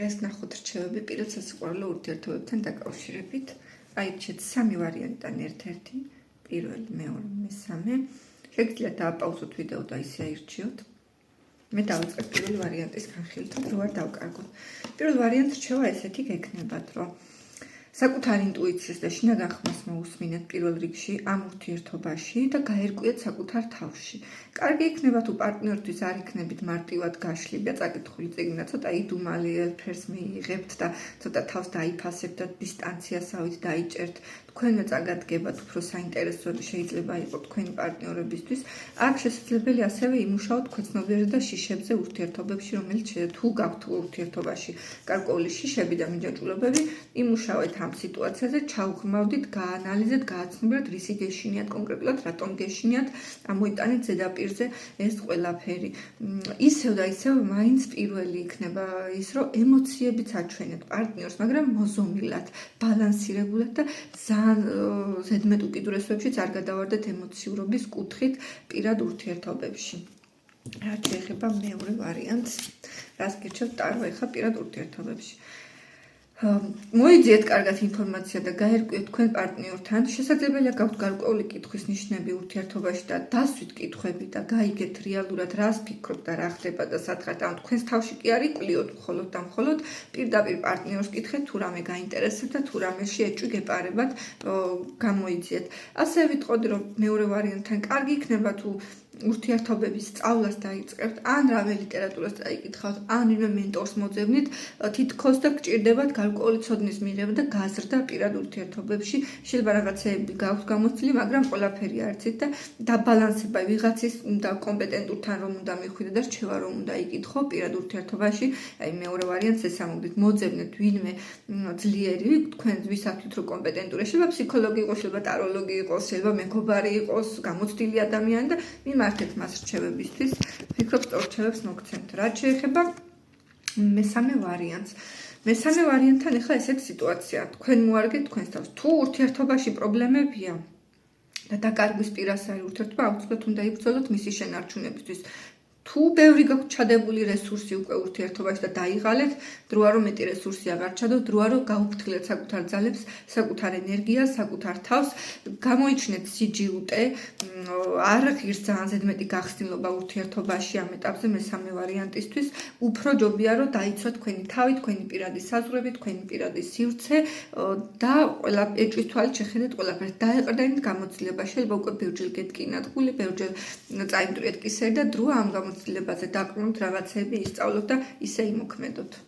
ეს ნახოთ რჩევები პირველ სასიყვარულო ურთიერთობებთან დაკავშირებით. აირჩიეთ სამი ვარიანტიდან ერთ-ერთი, პირველი, მეორე, მესამე. შეგიძლიათ დააპაუზოთ ვიდეო და ისე აირჩიოთ. მე დავიწყებ პირველი ვარიანტის განხილვით, რომ არ დავკარგოთ. პირველ ვარიანტს რჩევა ესეთი გექნებათ, რომ საკუთარ ინტუიციას და შინაგან ხმას მოусმინეთ პირველ რიგში ამ ურთიერთობაში და გაერკვიეთ საკუთარ თავში. კარგი იქნება თუ პარტნიორთვის არ იქნებით მარტივად გაშლილი და წაკითხული წიგნა, ცოტა იდუმალი ელფერს მიიღებთ და ცოტა თავს დაიფასებთ და დისტანციასავით დაიჭერთ. თქვენმა წაგადგებათ უფრო საინტერესოები შეიძლება იყოს თქვენი პარტნიორებისთვის. აქ შესაძლებელი ასევე იმუშაოთ ქვეცნობიერზე და შიშებზე ურთიერთობებში, რომელიც თუ გაქვთ ურთიერთობაში გარკვეული შიშები და მიჯაჭვულობები, იმუშავეთ ამ სიტუაციაზე, ჩაუღრმავდით, გაანალიზეთ, გააცნობიერეთ, რისი გეშინიათ კონკრეტულად, რატომ გეშინიათ, ამოიტანეთ ზედაპირზე ეს ყველაფერი. ისევ და ისევ მაინც პირველი იქნება ის, რომ ემოციებიც აჩვენეთ პარტნიორს, მაგრამ მოზომილად, ბალანსირებულად და ზედმეტ უკიდურესობებშიც არ გადავარდეთ ემოციურობის კუთხით პირად ურთიერთობებში. რაც შეეხება მეორე ვარიანტს, რას გირჩევთ ტარო ეხლა პირად ურთიერთობებში. მოიძიეთ კარგად ინფორმაცია და გაერკვიეთ თქვენ პარტნიორთან. შესაძლებელია გაქვთ გარკვეული კითხვის ნიშნები ურთიერთობაში და დასვით კითხვები და გაიგეთ რეალურად რას ფიქრობთ და რა ხდება და სათხართ. ამ თქვენს თავში კი არ იკვლიოთ მხოლოდ და მხოლოდ პირდაპირ პარტნიორს კითხეთ, თუ რამე გაინტერესებთ და თუ რამეში ეჭვი გეპარებათ, გამოიძიეთ. ასევე ვიტყოდი, რომ მეორე ვარიანტთან კარგი იქნება თუ ურთიერთობების სწავლას დაიწყებთ, ან რამე ლიტერატურას წაიკითხავთ, ან ვინმე მენტორს მოძებნით, თითქოს და გჭირდებათ გარკვეული ცოდნის მიღება და გაზრდა პირად ურთიერთობებში. შეიძლება რაღაცეები გაქვთ გამოცდილი, მაგრამ ყველაფერი არ იცით და დაბალანსება ვიღაცის და კომპეტენტურთან რომ უნდა მიხვიდე და რჩევა რომ უნდა იკითხო პირად ურთიერთობაში. აი მეორე ვარიანტს ეს ამოგდით, მოძებნეთ ვინმე ძლიერი, თქვენ ვისათვის რომ კომპეტენტურია, შეიძლება ფსიქოლოგი იყოს, შეიძლება ტაროლოგი იყოს, შეიძლება მეგობარი იყოს, გამოცდილი ადამიანი და მიმართეთ მას რჩევებისთვის, ვფიქრობ სწორ რჩევებს მოგცემთ. რაც შეეხება მესამე ვარიანტს. მესამე ვარიანტთან ახლა ესეთი სიტუაცია, თქვენ მოარგეთ თქვენს თავს. თუ ურთიერთობაში პრობლემებია და დაკარგვის პირას არის ურთიერთობა, აუცილებლად უნდა იბრძოლოთ მისი შენარჩუნებისთვის. თუ ბევრი გაქვთ ჩადებული რესურსი უკვე ურთიერთობაში და დაიღალეთ, დროა რომ მეტი რესურსი აღარ ჩადოთ, დროა რომ გაუფრთხილეთ საკუთარ ძალებს, საკუთარ ენერგიას, საკუთარ თავს, გამოიჩინეთ სიჯიუტე, არ ღირს ძალიან ზედმეტი გახსნილობა ურთიერთობაში ამ ეტაპზე მესამე ვარიანტისთვის. უფრო ჯობია რომ დაიცვათ თქვენი თავი, თქვენი პირადი საზღვრები, თქვენი პირადი სივრცე და ყველა ეჭვის თვალით შეხედეთ ყველაფერს. დაეყრდნით გამოცდილება, შეიძლება უკვე ბევრჯერ გეტკინათ გული, ბევრჯერ წაიმტვრიეთ კისერი და დროა ამ გამოცდილებაზე დაყრდნოთ რაღაცები ისწავლოთ და ისე იმოქმედოთ.